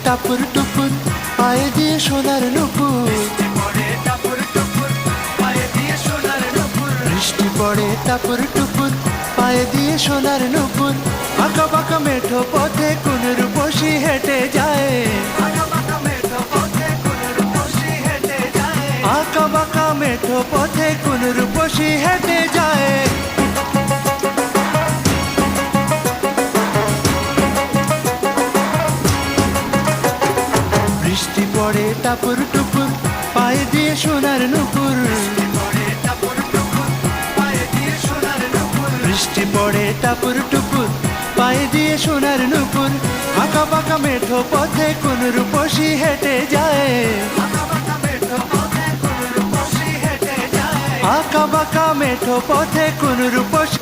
টাপুর টুপুর পায়ে দিয়ে সোনার নুপুর, বৃষ্টি পড়ে টাপুর টুপুর পায়ে দিয়ে সোনার নুপুর। আঁকা বাঁকা মেঠো পথে কোন রূপসী হেঁটে যায়, আঁকা বাঁকা মেঠো পথে কোন রূপসী হেঁটে যায়। বৃষ্টি পড়ে টাপুর টুপুর পায়ে দিয়ে সোনার নুপুর, বৃষ্টি পড়ে টাপুর টুপুর পায়ে দিয়ে সোনার নুপুর। আঁকা বাঁকা মেঠো পথে কোন রূপসী হেঁটে যায়, আঁকা বাঁকা মেঠো পথে কোন রূপসী